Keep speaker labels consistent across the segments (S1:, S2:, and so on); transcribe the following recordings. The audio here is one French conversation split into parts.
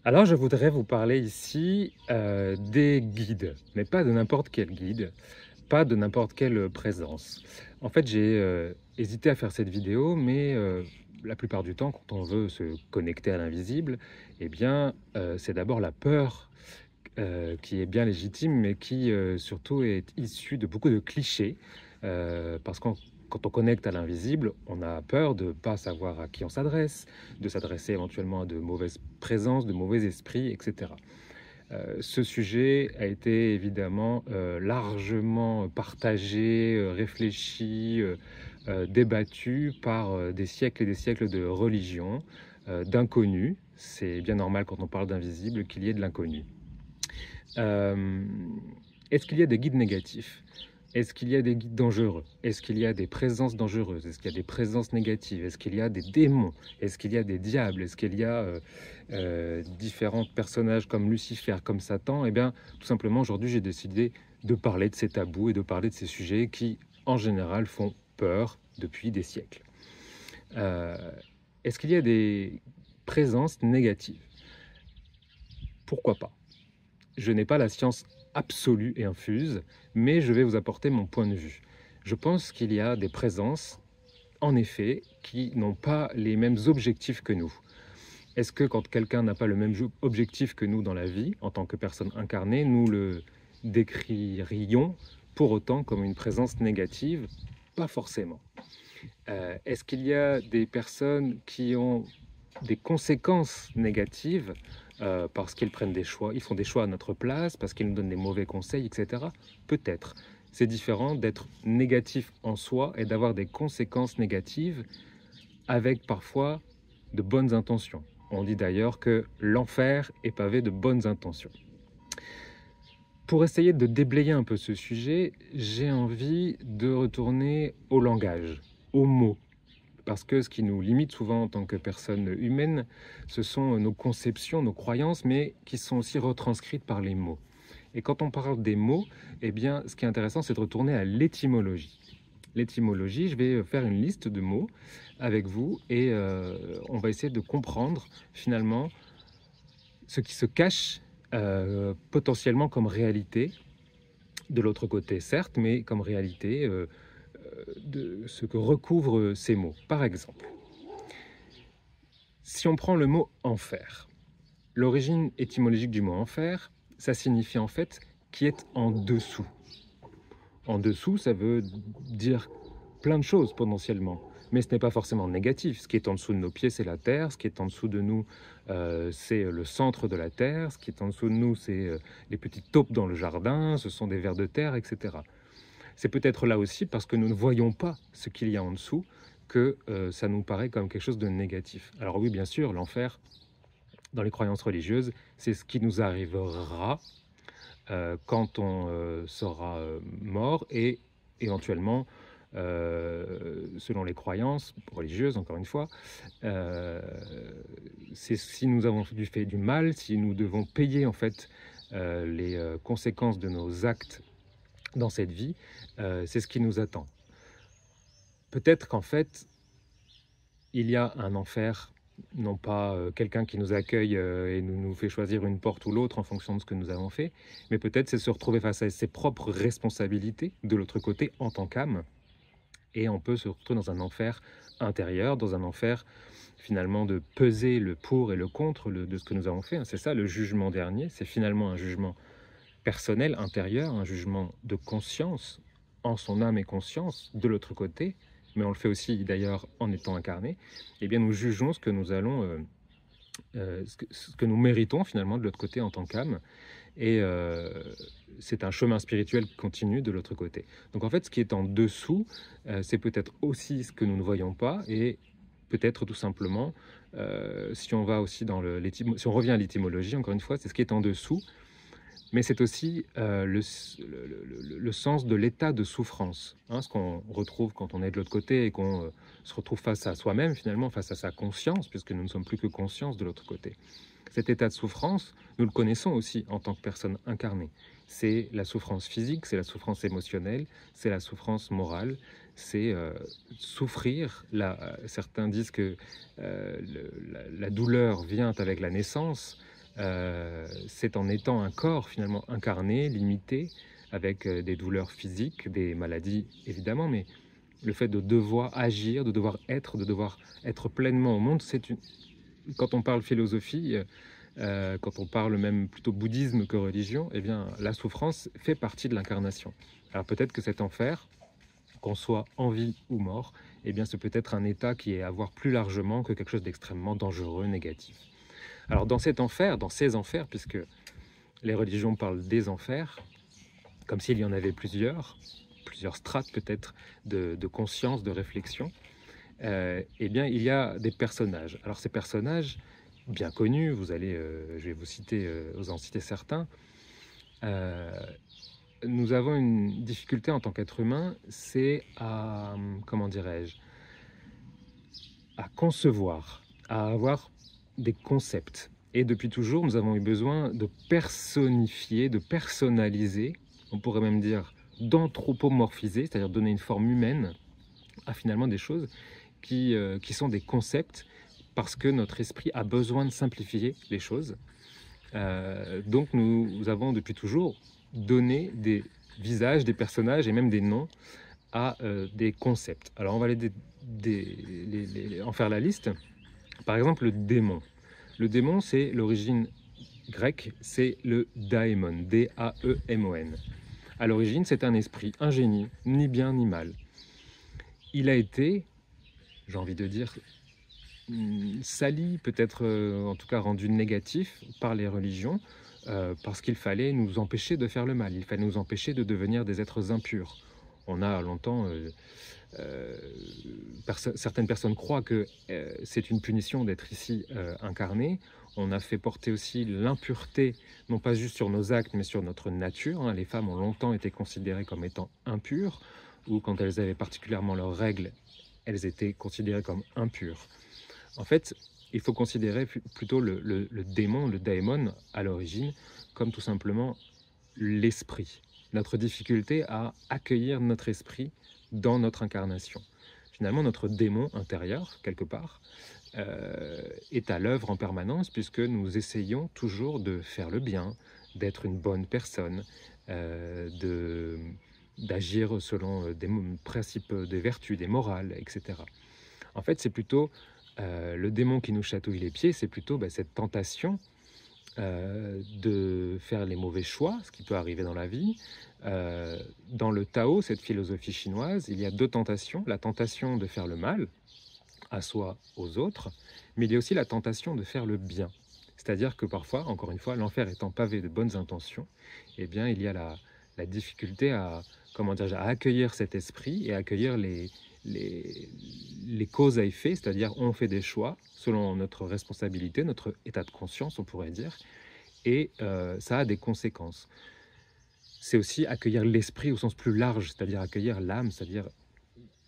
S1: Alors, je voudrais vous parler ici des guides, mais pas de n'importe quel guide, pas de n'importe quelle présence. En fait, j'ai hésité à faire cette vidéo, mais la plupart du temps, quand on veut se connecter à l'invisible, eh bien, c'est d'abord la peur qui est bien légitime, mais qui surtout est issue de beaucoup de clichés, parce que quand on connecte à l'invisible, on a peur de ne pas savoir à qui on s'adresse, de s'adresser éventuellement à de mauvaises présences, de mauvais esprits, etc. Ce sujet a été évidemment largement partagé, réfléchi, débattu par des siècles et des siècles de religion, d'inconnus. C'est bien normal quand on parle d'invisible qu'il y ait de l'inconnu. Est-ce qu'il y a des guides négatifs? Est-ce qu'il y a des guides dangereux? Est-ce qu'il y a des présences dangereuses? Est-ce qu'il y a des présences négatives? Est-ce qu'il y a des démons? Est-ce qu'il y a des diables? Est-ce qu'il y a différents personnages comme Lucifer, comme Satan? Eh bien, tout simplement, aujourd'hui, j'ai décidé de parler de ces tabous et de parler de ces sujets qui, en général, font peur depuis des siècles. Est-ce qu'il y a des présences négatives? Pourquoi pas? Je n'ai pas la science absolue et infuse, mais je vais vous apporter mon point de vue. Je pense qu'il y a des présences, en effet, qui n'ont pas les mêmes objectifs que nous. Est-ce que quand quelqu'un n'a pas le même objectif que nous dans la vie, en tant que personne incarnée, nous le décririons pour autant comme une présence négative? Pas forcément. Est-ce qu'il y a des personnes qui ont des conséquences négatives parce qu'ils prennent des choix, ils font des choix à notre place, parce qu'ils nous donnent des mauvais conseils, etc. Peut-être. C'est différent d'être négatif en soi et d'avoir des conséquences négatives avec parfois de bonnes intentions. On dit d'ailleurs que l'enfer est pavé de bonnes intentions. Pour essayer de déblayer un peu ce sujet, j'ai envie de retourner au langage, aux mots. Parce que ce qui nous limite souvent en tant que personne humaine, ce sont nos conceptions, nos croyances, mais qui sont aussi retranscrites par les mots. Et quand on parle des mots, eh bien, ce qui est intéressant, c'est de retourner à l'étymologie. L'étymologie, je vais faire une liste de mots avec vous et on va essayer de comprendre finalement ce qui se cache potentiellement comme réalité, de l'autre côté certes, mais comme réalité de ce que recouvrent ces mots. Par exemple, si on prend le mot enfer, l'origine étymologique du mot enfer, ça signifie en fait qui est en dessous. En dessous, ça veut dire plein de choses potentiellement, mais ce n'est pas forcément négatif. Ce qui est en dessous de nos pieds, c'est la terre. Ce qui est en dessous de nous, c'est le centre de la terre. Ce qui est en dessous de nous, c'est les petites taupes dans le jardin. Ce sont des vers de terre, etc. C'est peut-être là aussi parce que nous ne voyons pas ce qu'il y a en dessous que ça nous paraît comme quelque chose de négatif. Alors oui, bien sûr, l'enfer, dans les croyances religieuses, c'est ce qui nous arrivera quand on sera mort et éventuellement, selon les croyances religieuses, encore une fois, c'est si nous avons fait du mal, si nous devons payer en fait les conséquences de nos actes dans cette vie, c'est ce qui nous attend. Peut-être qu'en fait, il y a un enfer, non pas quelqu'un qui nous accueille et nous fait choisir une porte ou l'autre en fonction de ce que nous avons fait, mais peut-être c'est se retrouver face à ses propres responsabilités de l'autre côté en tant qu'âme, et on peut se retrouver dans un enfer intérieur, dans un enfer finalement de peser le pour et le contre de ce que nous avons fait. C'est ça le jugement dernier, c'est finalement un jugement personnel, intérieur, un jugement de conscience, en son âme et conscience, de l'autre côté, mais on le fait aussi d'ailleurs en étant incarné, eh bien nous jugeons ce que nous allons, ce que nous méritons finalement de l'autre côté en tant qu'âme, et c'est un chemin spirituel qui continue de l'autre côté. Donc en fait, ce qui est en dessous, c'est peut-être aussi ce que nous ne voyons pas, et peut-être tout simplement, si on va aussi dans si on revient à l'étymologie, encore une fois, c'est ce qui est en dessous, mais c'est aussi le sens de l'état de souffrance, hein, ce qu'on retrouve quand on est de l'autre côté et qu'on se retrouve face à soi-même, finalement, face à sa conscience, puisque nous ne sommes plus que conscience de l'autre côté. Cet état de souffrance, nous le connaissons aussi en tant que personne incarnée. C'est la souffrance physique, c'est la souffrance émotionnelle, c'est la souffrance morale, c'est souffrir. Là, certains disent que la douleur vient avec la naissance. c'est en étant un corps finalement incarné, limité, avec des douleurs physiques, des maladies évidemment, mais le fait de devoir agir, de devoir être pleinement au monde, quand on parle philosophie, quand on parle même plutôt bouddhisme que religion, eh bien la souffrance fait partie de l'incarnation. Alors peut-être que cet enfer, qu'on soit en vie ou mort, eh bien c'est peut-être un état qui est à voir plus largement que quelque chose d'extrêmement dangereux, négatif. Alors dans cet enfer, dans ces enfers, puisque les religions parlent des enfers, comme s'il y en avait plusieurs strates peut-être de conscience, de réflexion, eh bien il y a des personnages. Alors ces personnages, bien connus, je vais vous en citer certains, nous avons une difficulté en tant qu'être humain, c'est à, comment dirais-je, à concevoir, à avoir des concepts. Et depuis toujours, nous avons eu besoin de personnifier, de personnaliser, on pourrait même dire d'anthropomorphiser, c'est-à-dire donner une forme humaine à finalement des choses qui sont des concepts, parce que notre esprit a besoin de simplifier les choses. Donc nous avons depuis toujours donné des visages, des personnages et même des noms à des concepts. Alors on va en faire la liste. Par exemple, le démon. Le démon, c'est l'origine grecque, c'est le daemon, D-A-E-M-O-N. À l'origine, c'est un esprit, un génie, ni bien ni mal. Il a été, j'ai envie de dire, sali, peut-être en tout cas rendu négatif par les religions, parce qu'il fallait nous empêcher de faire le mal, il fallait nous empêcher de devenir des êtres impurs. On a longtemps, certaines personnes croient que c'est une punition d'être ici incarné. On a fait porter aussi l'impureté, non pas juste sur nos actes, mais sur notre nature. Les femmes ont longtemps été considérées comme étant impures, ou quand elles avaient particulièrement leurs règles, elles étaient considérées comme impures. En fait, il faut considérer plutôt le démon, le daemon, à l'origine, comme tout simplement l'esprit. Notre difficulté à accueillir notre esprit dans notre incarnation. Finalement, notre démon intérieur, quelque part, est à l'œuvre en permanence, puisque nous essayons toujours de faire le bien, d'être une bonne personne, d'agir selon des principes des vertus, des morales, etc. En fait, c'est plutôt le démon qui nous chatouille les pieds, c'est plutôt cette tentation de faire les mauvais choix, ce qui peut arriver dans la vie. Dans le Tao, cette philosophie chinoise, il y a deux tentations. La tentation de faire le mal à soi, aux autres, mais il y a aussi la tentation de faire le bien. C'est-à-dire que parfois, encore une fois, l'enfer étant pavé de bonnes intentions, eh bien, il y a la difficulté à accueillir cet esprit et à accueillir les causes à effet, c'est-à-dire on fait des choix selon notre responsabilité, notre état de conscience, on pourrait dire, et ça a des conséquences. C'est aussi accueillir l'esprit au sens plus large, c'est-à-dire accueillir l'âme, c'est-à-dire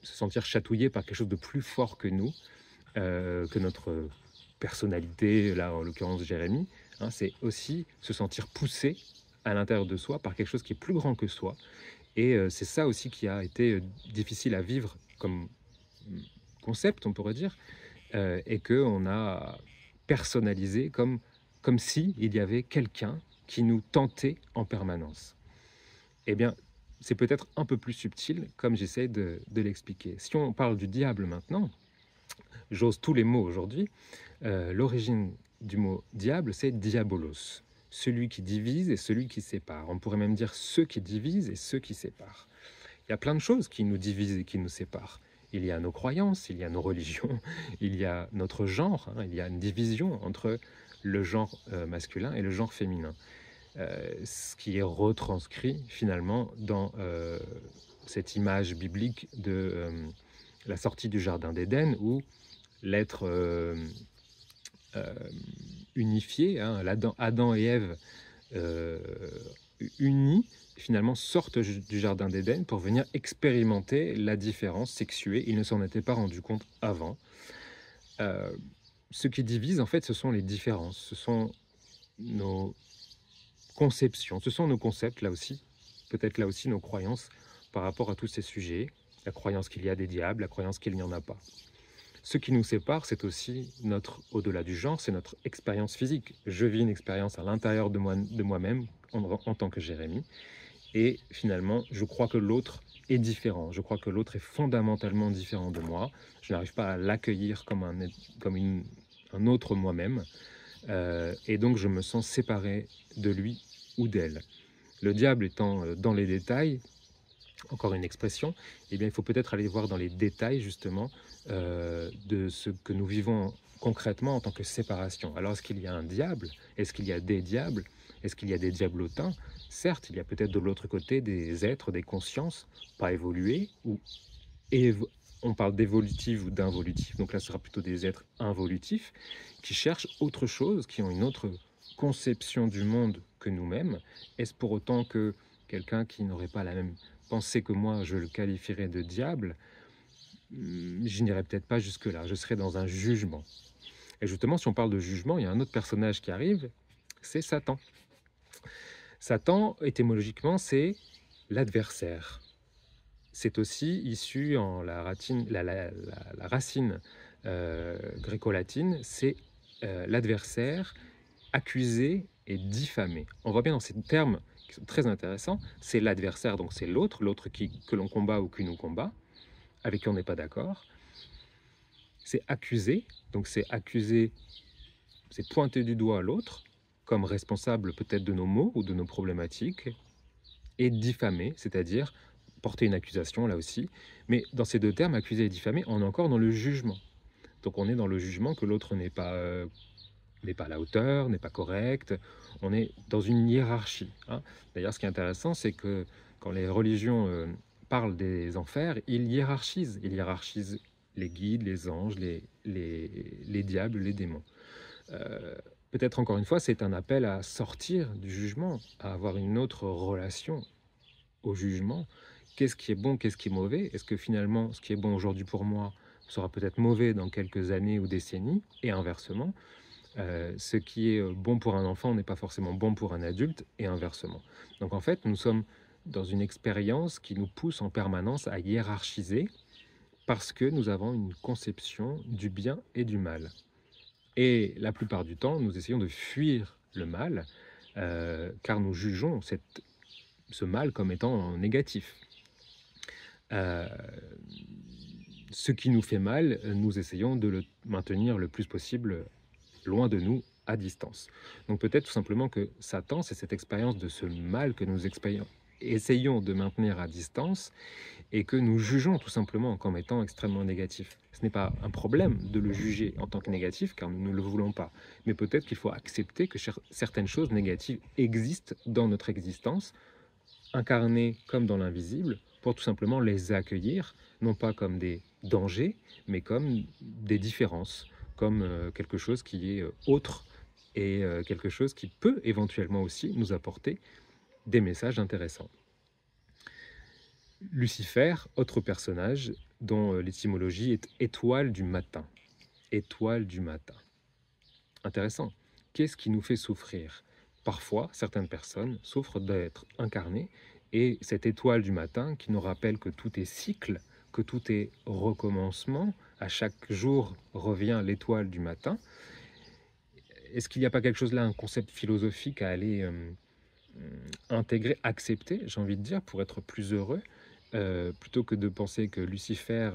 S1: se sentir chatouillé par quelque chose de plus fort que nous, que notre personnalité, là en l'occurrence Jérémie, c'est aussi se sentir poussé à l'intérieur de soi par quelque chose qui est plus grand que soi. Et c'est ça aussi qui a été difficile à vivre comme concept, on pourrait dire, et qu'on a personnalisé comme si il y avait quelqu'un qui nous tentait en permanence. Eh bien, c'est peut-être un peu plus subtil, comme j'essaie de l'expliquer. Si on parle du diable maintenant, j'ose tous les mots aujourd'hui, l'origine du mot diable, c'est diabolos, celui qui divise et celui qui sépare. On pourrait même dire ceux qui divisent et ceux qui séparent. Il y a plein de choses qui nous divisent et qui nous séparent. Il y a nos croyances, il y a nos religions, il y a notre genre, il y a une division entre le genre masculin et le genre féminin. Ce qui est retranscrit finalement dans cette image biblique de la sortie du jardin d'Éden, où l'être unifié, Adam et Ève unis, finalement sortent du jardin d'Éden pour venir expérimenter la différence sexuée. Ils ne s'en étaient pas rendus compte avant. Ce qui divise, en fait, ce sont les différences, ce sont nos conceptions, ce sont nos concepts, là aussi, peut-être là aussi nos croyances par rapport à tous ces sujets, la croyance qu'il y a des diables, la croyance qu'il n'y en a pas. Ce qui nous sépare, c'est aussi au-delà du genre, c'est notre expérience physique. Je vis une expérience à l'intérieur de moi-même en tant que Jérémy, et finalement, je crois que l'autre est différent. Je crois que l'autre est fondamentalement différent de moi. Je n'arrive pas à l'accueillir comme un autre moi-même. Et donc, je me sens séparé de lui ou d'elle. Le diable étant dans les détails, encore une expression, eh bien, il faut peut-être aller voir dans les détails, justement, de ce que nous vivons concrètement en tant que séparation. Alors, est-ce qu'il y a un diable? Est-ce qu'il y a des diables? Est-ce qu'il y a des diablotins? Certes, il y a peut-être de l'autre côté des êtres, des consciences, pas évoluées, ou on parle d'évolutif ou d'involutif, donc là, ce sera plutôt des êtres involutifs, qui cherchent autre chose, qui ont une autre conception du monde que nous-mêmes. Est-ce pour autant que quelqu'un qui n'aurait pas la même pensée que moi, je le qualifierais de diable? Je n'irais peut-être pas jusque-là, je serais dans un jugement. Et justement, si on parle de jugement, il y a un autre personnage qui arrive, c'est Satan. Satan, étymologiquement, c'est l'adversaire. C'est aussi issu en la racine gréco-latine, c'est l'adversaire, accusé et diffamé. On voit bien dans ces termes qui sont très intéressants, c'est l'adversaire, donc c'est l'autre que l'on combat ou qui nous combat, avec qui on n'est pas d'accord. C'est accusé, donc c'est accuser, c'est pointer du doigt l'autre comme responsable peut-être de nos maux ou de nos problématiques, et diffamer, c'est-à-dire porter une accusation là aussi. Mais dans ces deux termes, accuser et diffamer, on est encore dans le jugement. Donc on est dans le jugement que l'autre n'est pas à la hauteur, n'est pas correct. On est dans une hiérarchie. Hein. D'ailleurs, ce qui est intéressant, c'est que quand les religions parlent des enfers, ils hiérarchisent. Ils hiérarchisent les guides, les anges, les diables, les démons. Peut-être encore une fois, c'est un appel à sortir du jugement, à avoir une autre relation au jugement. Qu'est-ce qui est bon, qu'est-ce qui est mauvais? Est-ce que finalement, ce qui est bon aujourd'hui pour moi sera peut-être mauvais dans quelques années ou décennies? Et inversement, ce qui est bon pour un enfant n'est pas forcément bon pour un adulte, et inversement. Donc en fait, nous sommes dans une expérience qui nous pousse en permanence à hiérarchiser parce que nous avons une conception du bien et du mal. Et la plupart du temps, nous essayons de fuir le mal, car nous jugeons ce mal comme étant négatif. Ce qui nous fait mal, nous essayons de le maintenir le plus possible loin de nous, à distance. Donc peut-être tout simplement que Satan, c'est cette expérience de ce mal que nous essayons de maintenir à distance, et que nous jugeons tout simplement comme étant extrêmement négatif. Ce n'est pas un problème de le juger en tant que négatif, car nous ne le voulons pas. Mais peut-être qu'il faut accepter que certaines choses négatives existent dans notre existence, incarnées comme dans l'invisible, pour tout simplement les accueillir, non pas comme des dangers, mais comme des différences, comme quelque chose qui est autre, et quelque chose qui peut éventuellement aussi nous apporter des messages intéressants. Lucifer, autre personnage dont l'étymologie est étoile du matin. Étoile du matin. Intéressant. Qu'est-ce qui nous fait souffrir? Parfois, certaines personnes souffrent d'être incarnées, et cette étoile du matin qui nous rappelle que tout est cycle, que tout est recommencement, à chaque jour revient l'étoile du matin. Est-ce qu'il n'y a pas quelque chose là, un concept philosophique à aller intégrer, accepter, j'ai envie de dire, pour être plus heureux, plutôt que de penser que Lucifer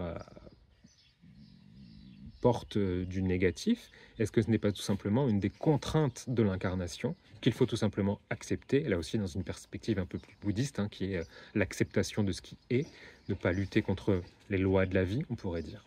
S1: porte du négatif? Est-ce que ce n'est pas tout simplement une des contraintes de l'incarnation qu'il faut tout simplement accepter, là aussi dans une perspective un peu plus bouddhiste, hein, qui est l'acceptation de ce qui est, ne pas lutter contre les lois de la vie, on pourrait dire.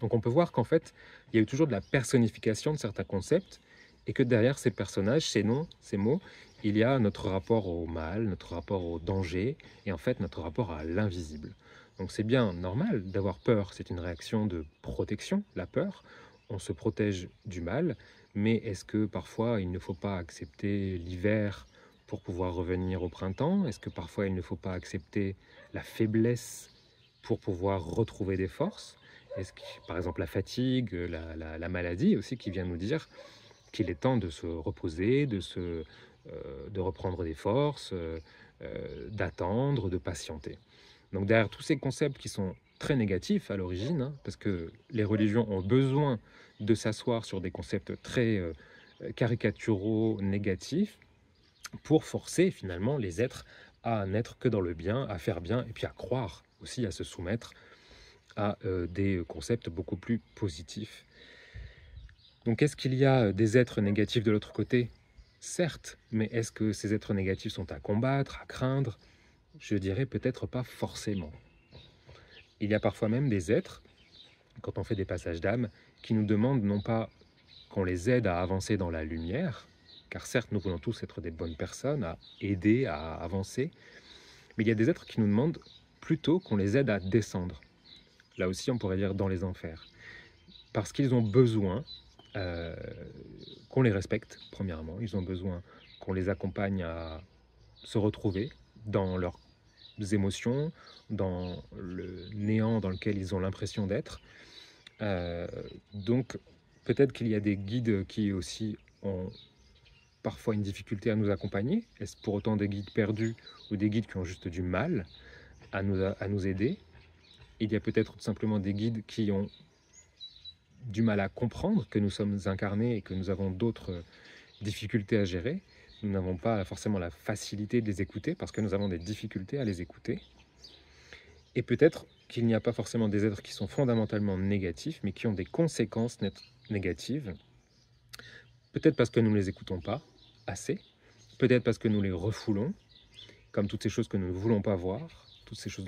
S1: Donc on peut voir qu'en fait, il y a eu toujours de la personnification de certains concepts, et que derrière ces personnages, ces noms, ces mots, il y a notre rapport au mal, notre rapport au danger, et en fait notre rapport à l'invisible. Donc c'est bien normal d'avoir peur, c'est une réaction de protection, la peur, on se protège du mal, mais est-ce que parfois il ne faut pas accepter l'hiver pour pouvoir revenir au printemps? Est-ce que parfois il ne faut pas accepter la faiblesse pour pouvoir retrouver des forces? Est-ce que, par exemple, la fatigue, la maladie aussi, qui vient nous dire qu'il est temps de se reposer, de reprendre des forces, d'attendre, de patienter. Donc derrière tous ces concepts qui sont très négatif à l'origine, hein, parce que les religions ont besoin de s'asseoir sur des concepts très caricaturaux, négatifs, pour forcer finalement les êtres à n'être que dans le bien, à faire bien, et puis à croire aussi, à se soumettre à des concepts beaucoup plus positifs. Donc est-ce qu'il y a des êtres négatifs de l'autre côté? Certes, mais est-ce que ces êtres négatifs sont à combattre, à craindre? Je dirais peut-être pas forcément. Il y a parfois même des êtres, quand on fait des passages d'âme, qui nous demandent non pas qu'on les aide à avancer dans la lumière, car certes nous voulons tous être des bonnes personnes, à aider, à avancer, mais il y a des êtres qui nous demandent plutôt qu'on les aide à descendre. Là aussi on pourrait dire dans les enfers. Parce qu'ils ont besoin euh, qu'on les respecte, premièrement. Ils ont besoin qu'on les accompagne à se retrouver dans leurs émotions, dans le néant dans lequel ils ont l'impression d'être. Donc, peut-être qu'il y a des guides qui aussi ont parfois une difficulté à nous accompagner. Est-ce pour autant des guides perdus ou des guides qui ont juste du mal à nous aider? Il y a peut-être tout simplement des guides qui ont du mal à comprendre que nous sommes incarnés et que nous avons d'autres difficultés à gérer. Nous n'avons pas forcément la facilité de les écouter parce que nous avons des difficultés à les écouter. Et peut-être qu'il n'y a pas forcément des êtres qui sont fondamentalement négatifs, mais qui ont des conséquences négatives. Peut-être parce que nous ne les écoutons pas assez, peut-être parce que nous les refoulons, comme toutes ces choses que nous ne voulons pas voir, toutes ces choses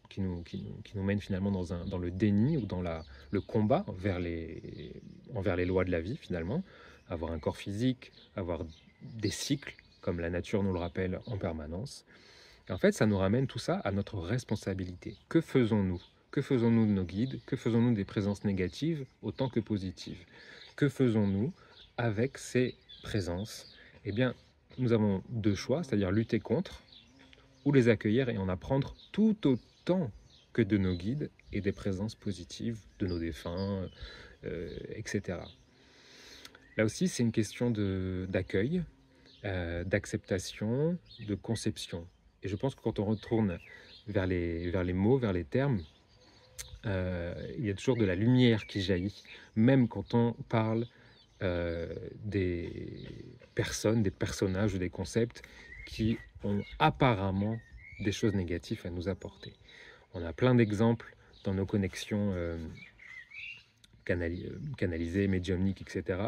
S1: qui nous mènent finalement dans le déni ou dans le combat envers les lois de la vie finalement, avoir un corps physique, avoir des cycles, comme la nature nous le rappelle en permanence. Et en fait, ça nous ramène tout ça à notre responsabilité. Que faisons-nous? Que faisons-nous de nos guides? Que faisons-nous des présences négatives autant que positives? Que faisons-nous avec ces présences? Eh bien, nous avons deux choix, c'est-à-dire lutter contre ou les accueillir et en apprendre tout autant que de nos guides et des présences positives de nos défunts, etc. Là aussi, c'est une question d'accueil, d'acceptation, de conception. Et je pense que quand on retourne vers les mots, vers les termes, il y a toujours de la lumière qui jaillit, même quand on parle des personnes, des personnages ou des concepts qui ont apparemment des choses négatives à nous apporter. On a plein d'exemples dans nos connexions canalisées, médiumniques, etc.,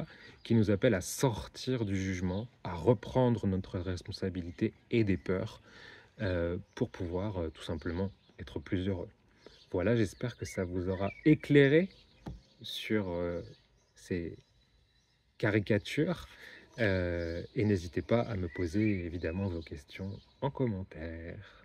S1: qui nous appellent à sortir du jugement, à reprendre notre responsabilité et des peurs pour pouvoir tout simplement être plus heureux. Voilà, j'espère que ça vous aura éclairé sur ces caricatures et n'hésitez pas à me poser évidemment vos questions en commentaire.